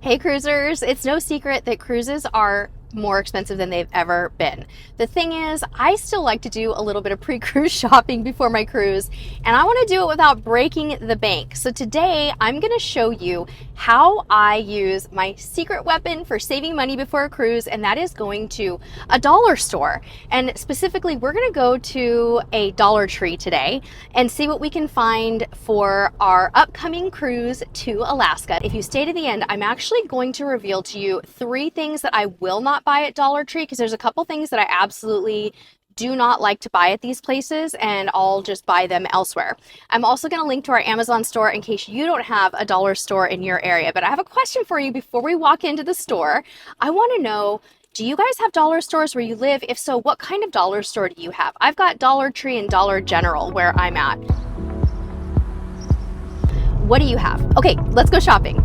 Hey cruisers, it's no secret that cruises are more expensive than they've ever been. The thing is, I still like to do a little bit of pre-cruise shopping before my cruise, and I want to do it without breaking the bank. So today I'm going to show you how I use my secret weapon for saving money before a cruise, and that is going to a dollar store. And specifically, we're going to go to a Dollar Tree today and see what we can find for our upcoming cruise to Alaska. If you stay to the end, I'm actually going to reveal to you 3 things that I will not buy at Dollar Tree, because there's a couple things that I absolutely do not like to buy at these places, and I'll just buy them elsewhere. I'm also going to link to our Amazon store in case you don't have a dollar store in your area. But I have a question for you before we walk into the store. I want to know, do you guys have dollar stores where you live? If so, what kind of dollar store do you have? I've got Dollar Tree and Dollar General where I'm at. What do you have? Okay, let's go shopping.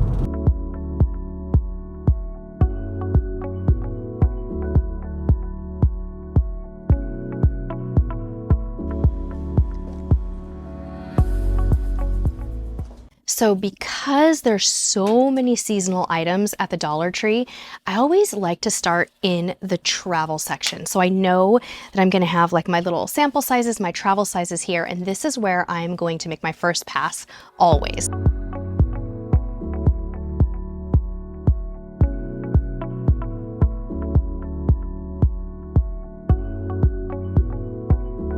So because there's so many seasonal items at the Dollar Tree, I always like to start in the travel section. So I know that I'm gonna have like my little sample sizes, my travel sizes here, and this is where I'm going to make my first pass always.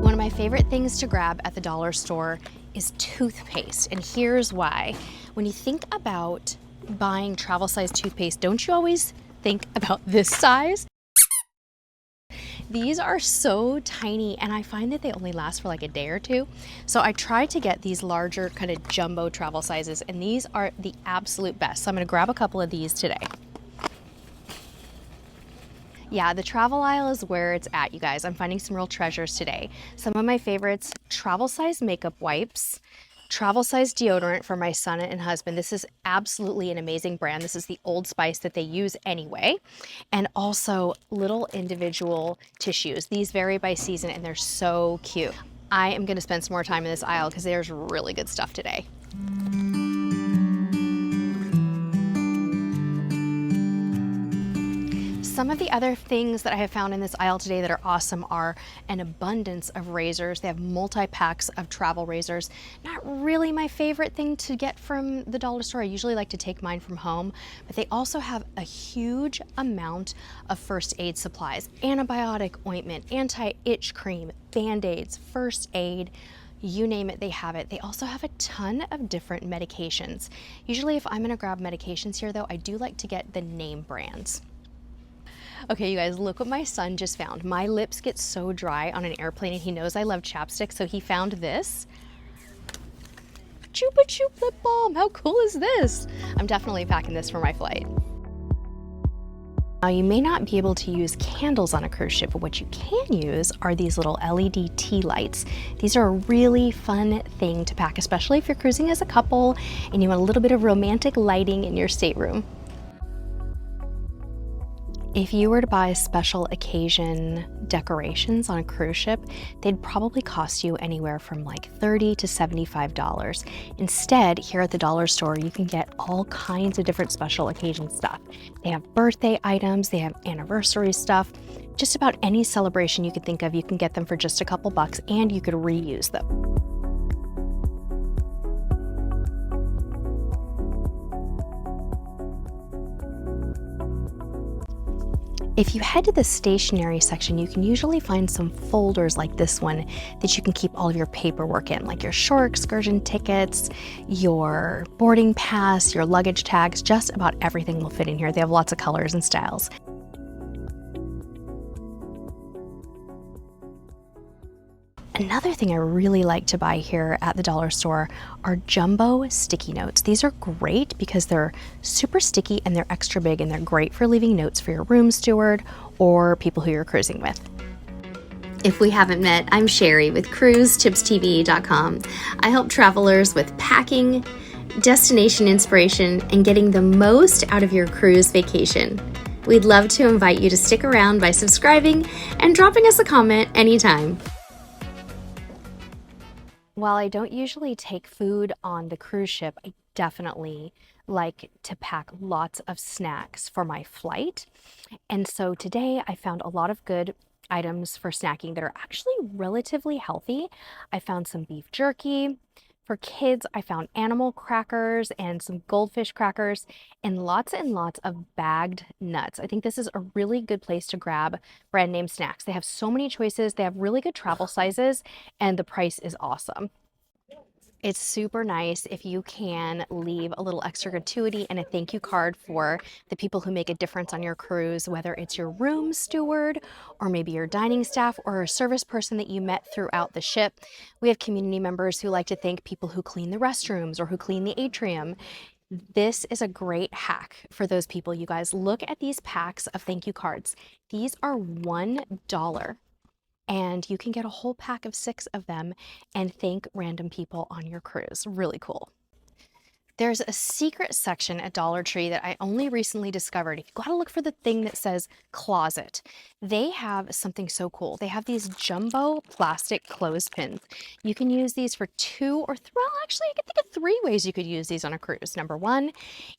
One of my favorite things to grab at the dollar store is toothpaste, and here's why. When you think about buying travel size toothpaste, don't you always think about this size? These are so tiny, and I find that they only last for like a day or two. So I try to get these larger kind of jumbo travel sizes, and these are the absolute best. So I'm gonna grab a couple of these today. Yeah, the travel aisle is where it's at, you guys. I'm finding some real treasures today. Some of my favorites: travel size makeup wipes, travel size deodorant for my son and husband. This is absolutely an amazing brand. This is the Old Spice that they use anyway. And also little individual tissues. These vary by season and they're so cute. I am gonna spend some more time in this aisle because there's really good stuff today. Some of the other things that I have found in this aisle today that are awesome are an abundance of razors. They have multi-packs of travel razors. Not really my favorite thing to get from the dollar store. I usually like to take mine from home, but they also have a huge amount of first aid supplies: antibiotic ointment, anti-itch cream, Band-Aids, first aid. You name it, they have it. They also have a ton of different medications. Usually if I'm gonna grab medications here though, I do like to get the name brands. Okay, you guys, look what my son just found. My lips get so dry on an airplane, and he knows I love chapstick, so he found this. Chupa Chup lip balm. How cool is this? I'm definitely packing this for my flight. Now, you may not be able to use candles on a cruise ship, but what you can use are these little LED tea lights. These are a really fun thing to pack, especially if you're cruising as a couple and you want a little bit of romantic lighting in your stateroom. If you were to buy special occasion decorations on a cruise ship, they'd probably cost you anywhere from like $30 to $75. Instead, here at the dollar store, you can get all kinds of different special occasion stuff. They have birthday items, they have anniversary stuff. Just about any celebration you could think of, you can get them for just a couple bucks, and you could reuse them. If you head to the stationery section, you can usually find some folders like this one that you can keep all of your paperwork in, like your shore excursion tickets, your boarding pass, your luggage tags. Just about everything will fit in here. They have lots of colors and styles. Another thing I really like to buy here at the dollar store are jumbo sticky notes. These are great because they're super sticky and they're extra big, and they're great for leaving notes for your room steward or people who you're cruising with. If we haven't met, I'm Sherry with CruiseTipsTV.com. I help travelers with packing, destination inspiration, and getting the most out of your cruise vacation. We'd love to invite you to stick around by subscribing and dropping us a comment anytime. While I don't usually take food on the cruise ship, I definitely like to pack lots of snacks for my flight. And so today I found a lot of good items for snacking that are actually relatively healthy. I found some beef jerky. For kids, I found animal crackers and some goldfish crackers and lots of bagged nuts. I think this is a really good place to grab brand name snacks. They have so many choices. They have really good travel sizes and the price is awesome. It's super nice if you can leave a little extra gratuity and a thank you card for the people who make a difference on your cruise, whether it's your room steward or maybe your dining staff or a service person that you met throughout the ship. We have community members who like to thank people who clean the restrooms or who clean the atrium. This is a great hack for those people, you guys. Look at these packs of thank you cards. These are $1. And you can get a whole pack of 6 of them and thank random people on your cruise. Really cool. There's a secret section at Dollar Tree that I only recently discovered. You've got to look for the thing that says closet. They have something so cool. They have these jumbo plastic clothespins. You can use these for 2 or 3, well, actually, I can think of 3 ways you could use these on a cruise. Number 1,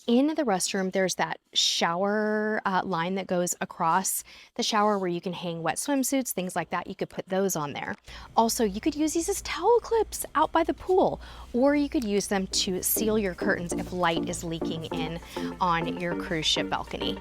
in the restroom, there's that shower line that goes across the shower where you can hang wet swimsuits, things like that. You could put those on there. Also, you could use these as towel clips out by the pool, or you could use them to seal your curtains if light is leaking in on your cruise ship balcony.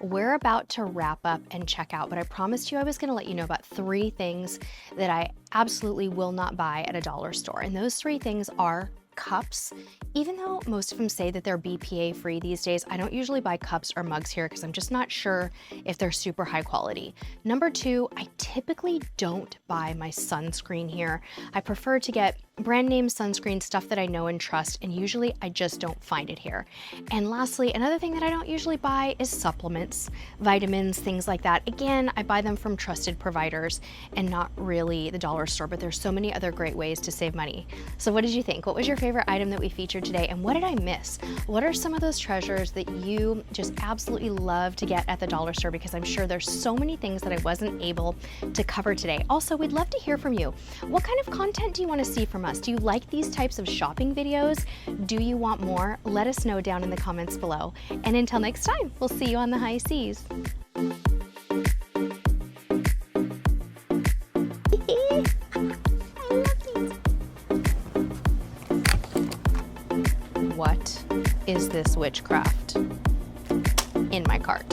We're about to wrap up and check out, but I promised you I was going to let you know about 3 things that I absolutely will not buy at a dollar store. And those 3 things are cups. Even though most of them say that they're BPA free these days, I don't usually buy cups or mugs here because I'm just not sure if they're super high quality. Number 2, I typically don't buy my sunscreen here. I prefer to get brand name sunscreen, stuff that I know and trust, and usually I just don't find it here. And lastly, another thing that I don't usually buy is supplements, vitamins, things like that. Again, I buy them from trusted providers and not really the dollar store, but there's so many other great ways to save money. So what did you think? What was your favorite item that we featured today, and what did I miss? What are some of those treasures that you just absolutely love to get at the dollar store? Because I'm sure there's so many things that I wasn't able to cover today. Also, we'd love to hear from you. What kind of content do you want to see from us? Do you like these types of shopping videos? Do you want more? Let us know down in the comments below. And until next time, we'll see you on the high seas. What is this witchcraft in my cart?